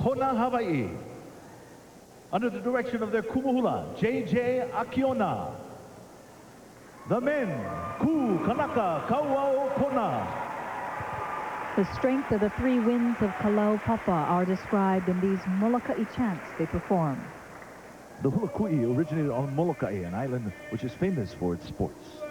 Kona, Hawai'i. Under the direction of their Kumu Hula, JJ Akiona. The men, Kanaka Kaua Kona. The strength of the three winds of Kalaupapa are described in these Moloka'i chants they perform. The Hula Kui originated on Moloka'i, an island which is famous for its sports.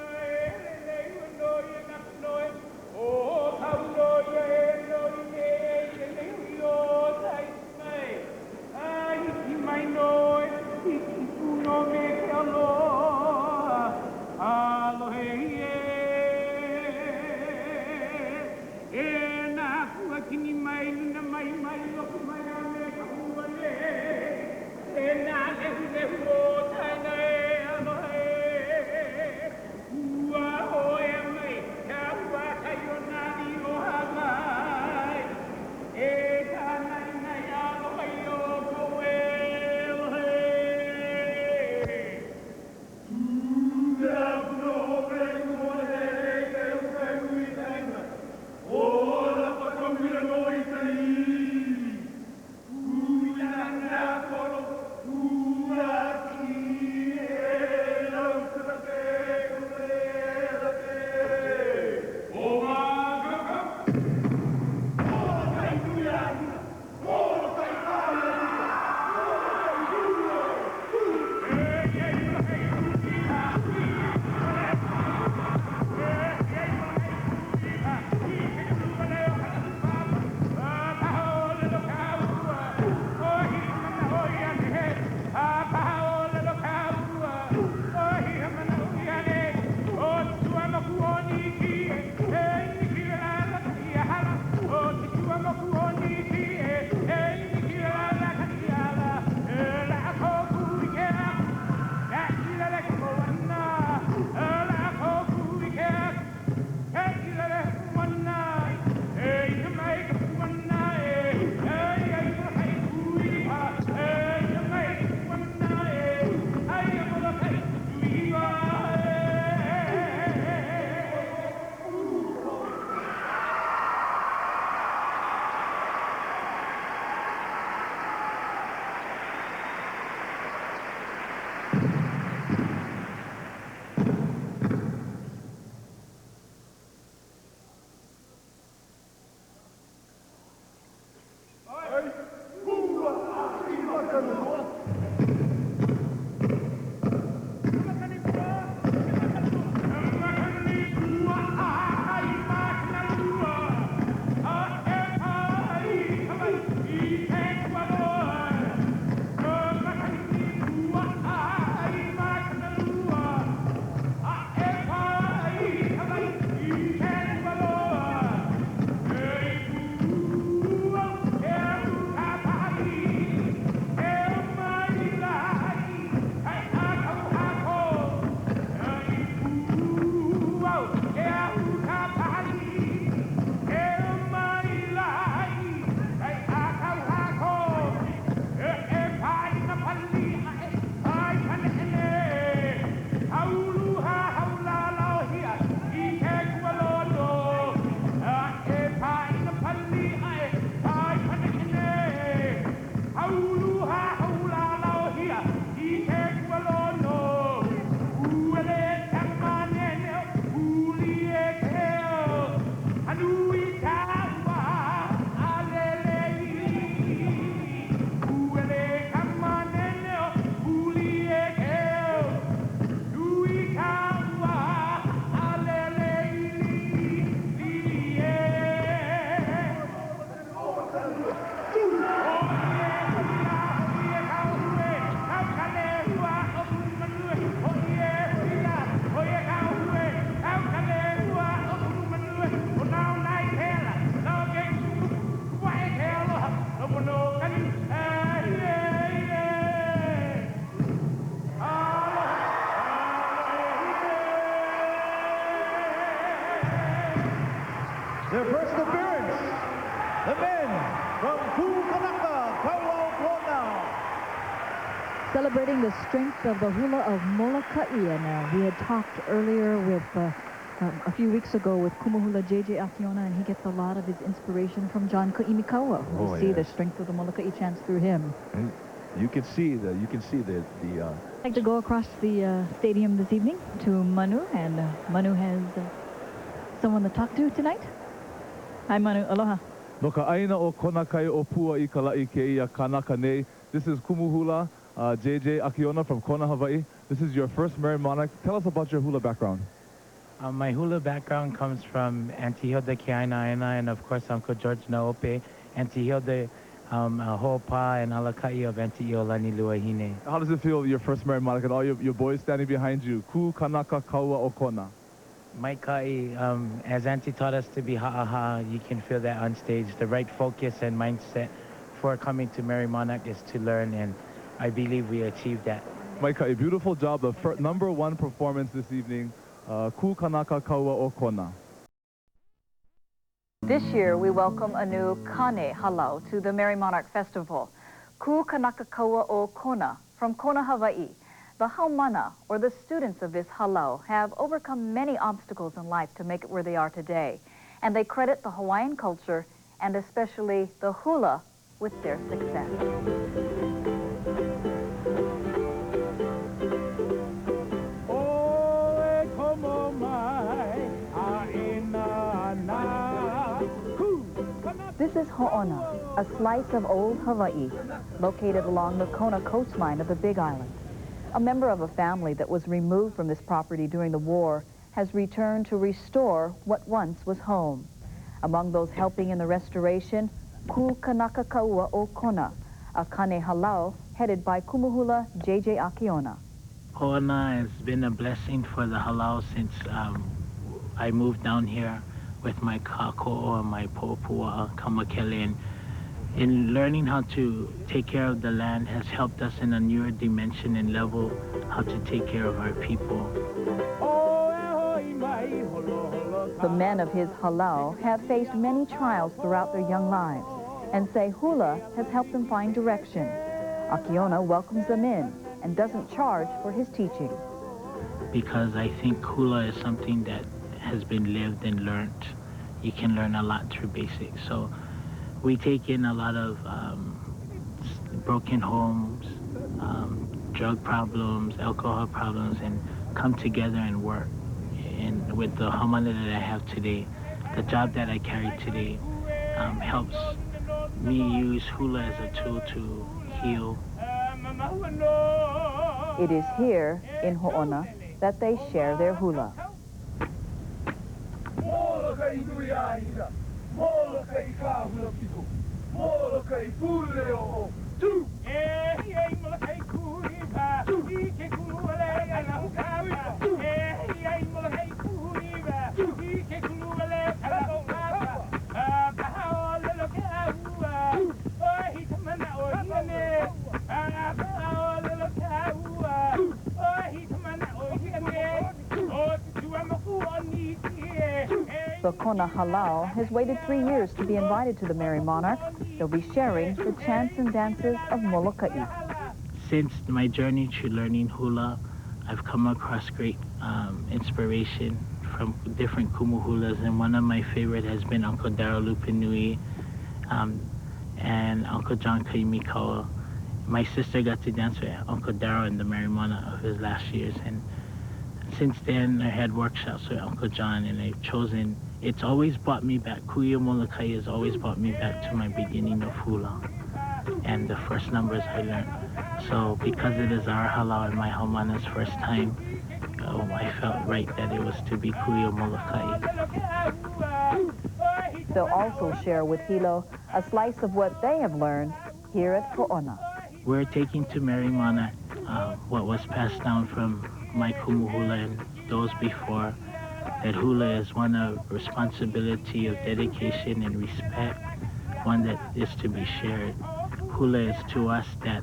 Their first appearance, the men from Kanaka Kaua. Celebrating the strength of the hula of Moloka'i. And we had talked earlier with a few weeks ago with Kumu Hula JJ Akiona, and he gets a lot of his inspiration from John Kaua. Oh, We see yes. the strength of the Moloka'i chants through him. And you can see the I'd like to go across the stadium this evening to Manu, and Manu has someone to talk to tonight. Hi, Manu. Aloha. No ka aina o kona kai o pua I kalai ke ia Kanaka nei. This is Kumu Hula, JJ Akiona from Kona, Hawaii. This is your first Merry Monarch. Tell us about your hula background. My hula background comes from Auntie Hilda Keaina and of course Uncle George Naope, Auntie Hilda Ho'opa and Moloka'i of Auntie Iolani Luahine. How does it feel, your first Merry Monarch, and all your boys standing behind you? Ku Kanaka Kaua o Kona. Maika'i, as Auntie taught us to be ha'aha, you can feel that on stage. The right focus and mindset for coming to Merry Monarch is to learn, and I believe we achieved that. Micah, a beautiful job. The #1 performance this evening. Ku Kanaka Kaua o Kona. This year, we welcome a new Kane halau to the Merry Monarch Festival. Ku Kanaka Kaua o Kona from Kona, Hawaii. The haumana, or the students of this halau, have overcome many obstacles in life to make it where they are today. And they credit the Hawaiian culture, and especially the hula, with their success. This is Ho'ona, a slice of old Hawaii, located along the Kona coastline of the Big Island. A member of a family that was removed from this property during the war has returned to restore what once was home. Among those helping in the restoration, Ku Kanaka Kaua o Kona, a Kane halau headed by Kumu Hula JJ Akiona. Ho'ona has been a blessing for the halau since I moved down here with my kāko'o and my po'opua kamakele, and in learning how to take care of the land has helped us in a newer dimension and level how to take care of our people. The men of his halau have faced many trials throughout their young lives and say hula has helped them find direction. Akiona welcomes them in and doesn't charge for his teaching. Because I think hula is something that has been lived and learned. You can learn a lot through basics. So we take in a lot of broken homes, drug problems, alcohol problems, and come together and work. And with the haumana that I have today, the job that I carry today helps me use hula as a tool to heal. It is here in Ho'ona that they share their hula. Moloka'i nui ahira, Moloka'i ka hula piku, Moloka'i pule o tu. Moloka'i kuhiba, ike kuluale ala ukawa. Moloka'i kuhiba, ike kuluale ala ukawa. Pahao lelo kaua, ohi tamana ohine. Pahao lelo kaua, ohi tamana ohine. O tutua maku oni. The Kona halau has waited 3 years to be invited to the Merry Monarch. They'll be sharing the chants and dances of Moloka'i. Since my journey to learning hula, I've come across great inspiration from different kumu hulas, and one of my favorite has been Uncle Darryl Lupinui and Uncle John Kaimikawa. My sister got to dance with Uncle Darryl in the Merry Monarch of his last years, and since then I had workshops with Uncle John, and I've chosen, it's always brought me back, Kuya Moloka'i has always brought me back to my beginning of hula and the first numbers I learned. So because it is our halau and my haumana's first time, I felt right that it was to be Kuya Moloka'i. They'll also share with Hilo a slice of what they have learned here at Ho'ona. We're taking to Merry Monarch what was passed down from my Kumu Hula and those before, that hula is one of responsibility, of dedication and respect, one that is to be shared. Hula is to us that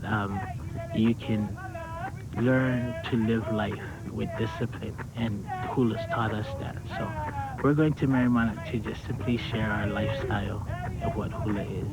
you can learn to live life with discipline, and hula's taught us that. So we're going to Merry Monarch to just simply share our lifestyle of what hula is.